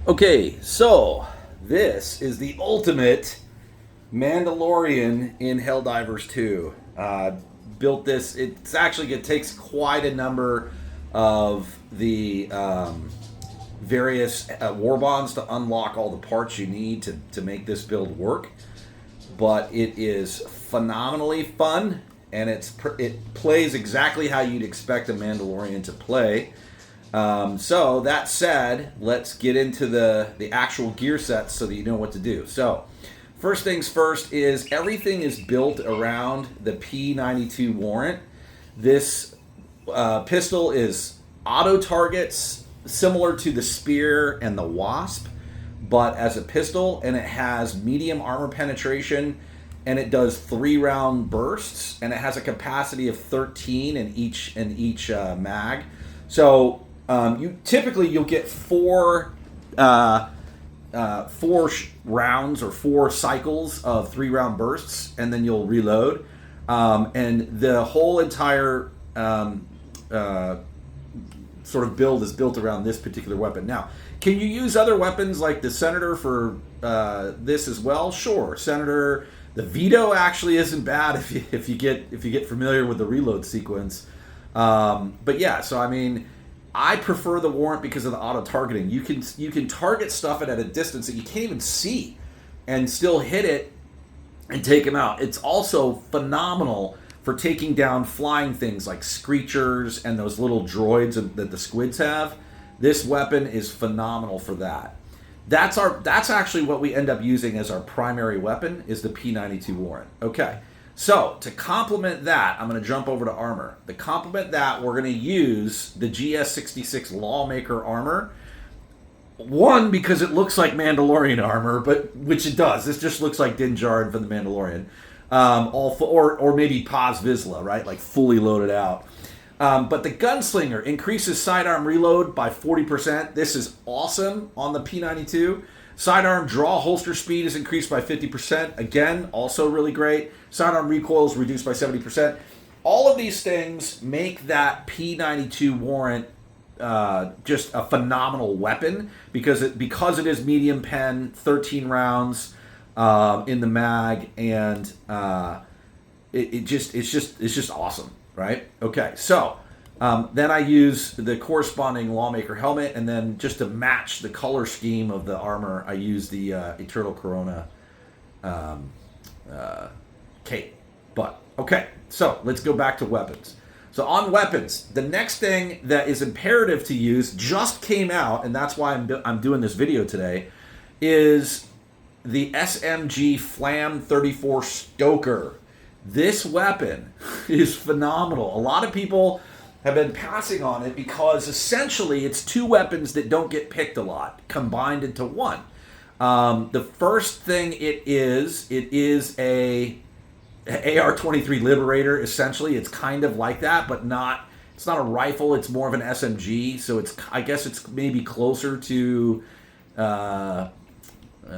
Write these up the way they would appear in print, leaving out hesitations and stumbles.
Okay, so this is the ultimate Mandalorian in Helldivers 2. Built this. It takes quite a number of the various war bonds to unlock all the parts you need to make this build work. But it is phenomenally fun, and it plays exactly how you'd expect a Mandalorian to play. So that said, let's get into the actual gear sets so that you know what to do. So first things first is everything is built around the P92 warrant. This pistol is auto targets similar to the spear and the wasp, but as a pistol, and it has medium armor penetration, and it does 3-round bursts, and it has a capacity of 13 in each mag. So you'll get four rounds or 4 cycles of 3-round bursts, and then you'll reload. And the whole entire sort of build is built around this particular weapon. Now, can you use other weapons like the Senator for this as well? Sure, Senator. The Veto actually isn't bad if you get familiar with the reload sequence. But yeah, so I mean, I prefer the warrant because of the auto targeting. You can target stuff at a distance that you can't even see, and still hit it and take him out. It's also phenomenal for taking down flying things like screechers and those little droids that the squids have. This weapon is phenomenal for that. That's actually what we end up using as our primary weapon is the P92 warrant. Okay. So, to complement that, I'm going to jump over to armor. To complement that, we're going to use the GS66 Lawmaker armor. One, because it looks like Mandalorian armor, but which it does. This just looks like Din Djarin from the Mandalorian. Or maybe Paz Vizsla, right? Like fully loaded out. But the Gunslinger increases sidearm reload by 40%. This is awesome on the P92. Sidearm draw holster speed is increased by 50%. Again, also really great. Sidearm recoil is reduced by 70%. All of these things make that P92 warrant just a phenomenal weapon because it is medium pen, 13 rounds in the mag, and it's just awesome, right? Okay, so then I use the corresponding Lawmaker helmet, and then just to match the color scheme of the armor, I use the Eternal Corona cape. But okay, so let's go back to weapons. So on weapons, the next thing that is imperative to use just came out, and that's why I'm doing this video today, is the SMG Flam 34 Stoker. This weapon is phenomenal. A lot of people have been passing on it because essentially it's 2 weapons that don't get picked a lot combined into one. The first thing it is a AR-23 Liberator. Essentially, it's kind of like that, but not. It's not a rifle. It's more of an SMG. So I guess it's maybe closer to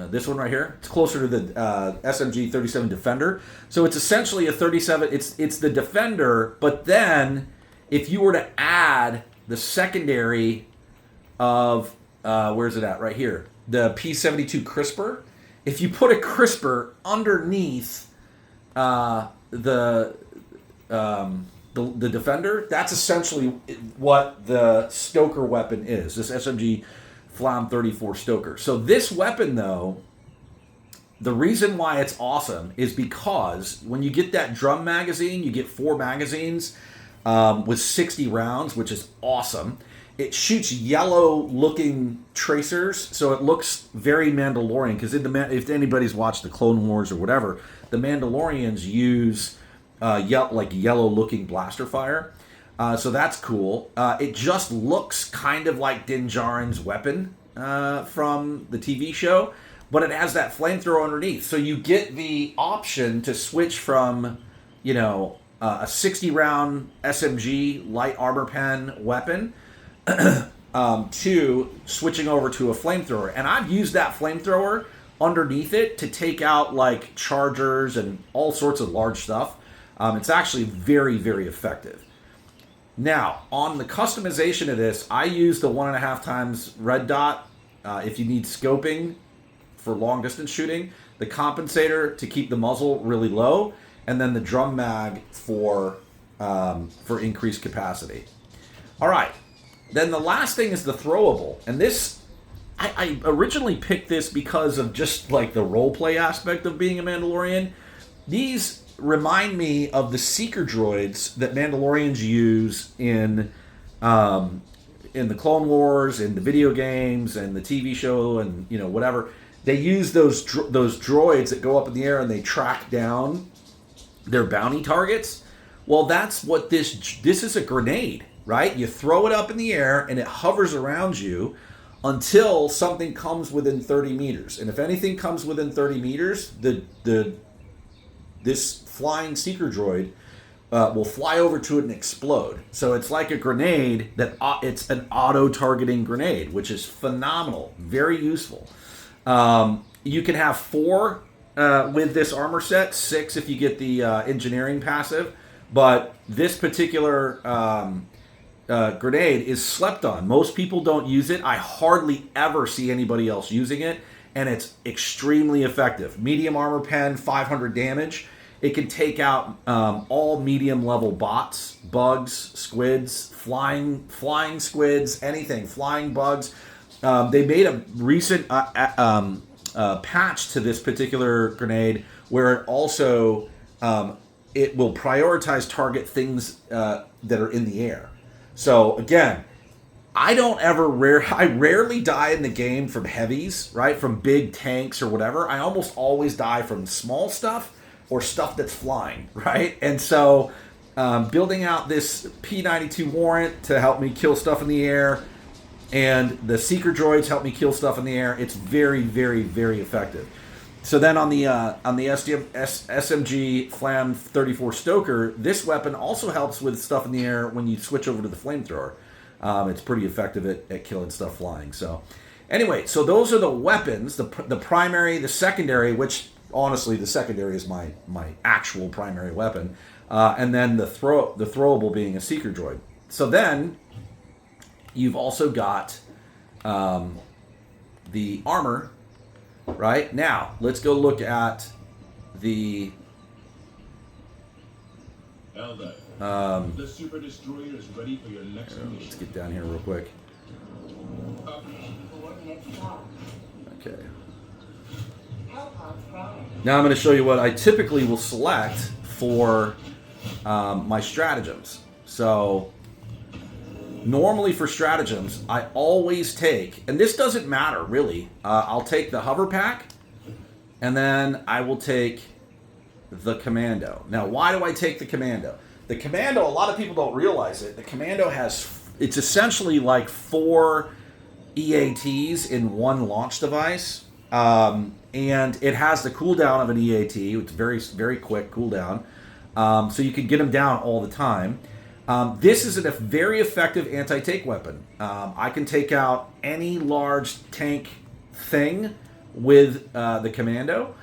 this one right here. It's closer to the SMG 37 Defender. So it's essentially a 37. It's the Defender, but then if you were to add the secondary of where's it at? Right here, the P72 Crisper. If you put a Crisper underneath the Defender, that's essentially what the Stoker weapon is. This SMG Flam 34 Stoker. So this weapon, though, the reason why it's awesome is because when you get that drum magazine, you get 4 magazines with 60 rounds, which is awesome. It shoots yellow-looking tracers, so it looks very Mandalorian. Because if anybody's watched the Clone Wars or whatever, the Mandalorians use yellow-looking blaster fire. So that's cool. It just looks kind of like Din Djarin's weapon from the TV show, but it has that flamethrower underneath. So you get the option to switch from, a 60-round SMG light armor pen weapon to switching over to a flamethrower. And I've used that flamethrower underneath it to take out like chargers and all sorts of large stuff. It's actually very, very effective. Now, on the customization of this, I use the 1.5 times red dot if you need scoping for long distance shooting, the compensator to keep the muzzle really low, and then the drum mag for increased capacity. All right, then the last thing is the throwable, and this I originally picked this because of just like the roleplay aspect of being a Mandalorian. These remind me of the seeker droids that Mandalorians use in the Clone Wars, in the video games, and the TV show, and whatever. They use those droids that go up in the air and they track down their bounty targets. Well, that's what this is, a grenade, right? You throw it up in the air and it hovers around you until something comes within 30 meters. And if anything comes within 30 meters, this flying seeker droid will fly over to it and explode. So it's like a grenade that it's an auto-targeting grenade, which is phenomenal, very useful. You can have 4 with this armor set, 6 if you get the engineering passive. But this particular grenade is slept on. Most people don't use it. I hardly ever see anybody else using it, and it's extremely effective. Medium armor pen, 500 damage. It can take out all medium level bots, bugs, squids, flying squids, anything, flying bugs. They made a recent patch to this particular grenade where it also it will prioritize target things that are in the air. So again, I rarely die in the game from heavies, right? From big tanks or whatever. I almost always die from small stuff or stuff that's flying, right? And so building out this P92 warrant to help me kill stuff in the air, and the seeker droids help me kill stuff in the air. It's very, very, very effective. So then on the SMG Flam 34 Stoker, this weapon also helps with stuff in the air when you switch over to the flamethrower. It's pretty effective at killing stuff flying. So anyway, so those are the weapons, the primary, the secondary, which honestly the secondary is my actual primary weapon, and then the throwable being a seeker droid. So then you've also got the armor. Right? Now, let's go look at the the Super Destroyer is ready for your next mission. Let's get down here real quick. Okay. Now I'm going to show you what I typically will select for my stratagems. So normally for stratagems, I always take, and this doesn't matter really, I'll take the hover pack, and then I will take the commando. Now, why do I take the commando? The commando, a lot of people don't realize it, the commando it's essentially like 4 EATs in one launch device, and it has the cooldown of an EAT. It's very, very quick cooldown, so you can get them down all the time. This is a very effective anti-tank weapon. I can take out any large tank thing with the commando.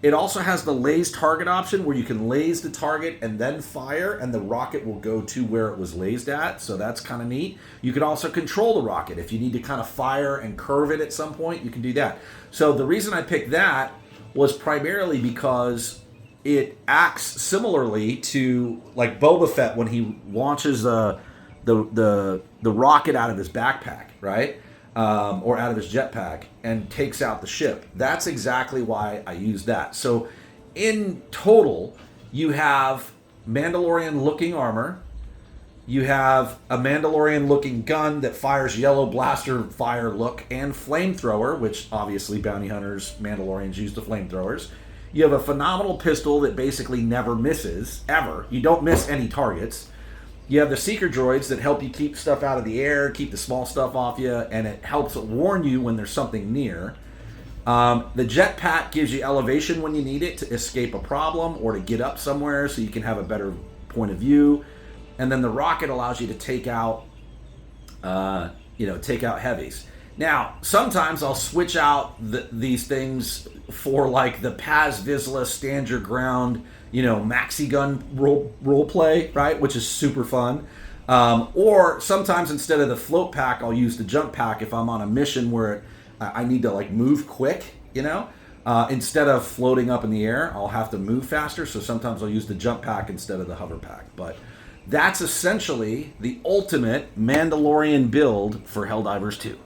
It also has the laze target option where you can laze the target and then fire, and the rocket will go to where it was lased at, so that's kind of neat. You can also control the rocket. If you need to kind of fire and curve it at some point, you can do that. So the reason I picked that was primarily because it acts similarly to like Boba Fett when he launches the rocket out of his backpack, right? Or out of his jetpack and takes out the ship. That's exactly why I use that. So in total, you have Mandalorian-looking armor. You have a Mandalorian-looking gun that fires yellow blaster fire look and flamethrower, which obviously bounty hunters, Mandalorians use the flamethrowers. You have a phenomenal pistol that basically never misses, ever. You don't miss any targets. You have the seeker droids that help you keep stuff out of the air, keep the small stuff off you, and it helps warn you when there's something near. The jetpack gives you elevation when you need it to escape a problem or to get up somewhere so you can have a better point of view. And then the rocket allows you to take out heavies. Now, sometimes I'll switch out these things for like the Paz Vizsla stand your ground, maxi gun role play, right? Which is super fun. Or sometimes instead of the float pack, I'll use the jump pack if I'm on a mission where I need to like move quick, you know. Instead of floating up in the air, I'll have to move faster. So sometimes I'll use the jump pack instead of the hover pack. But that's essentially the ultimate Mandalorian build for Helldivers 2.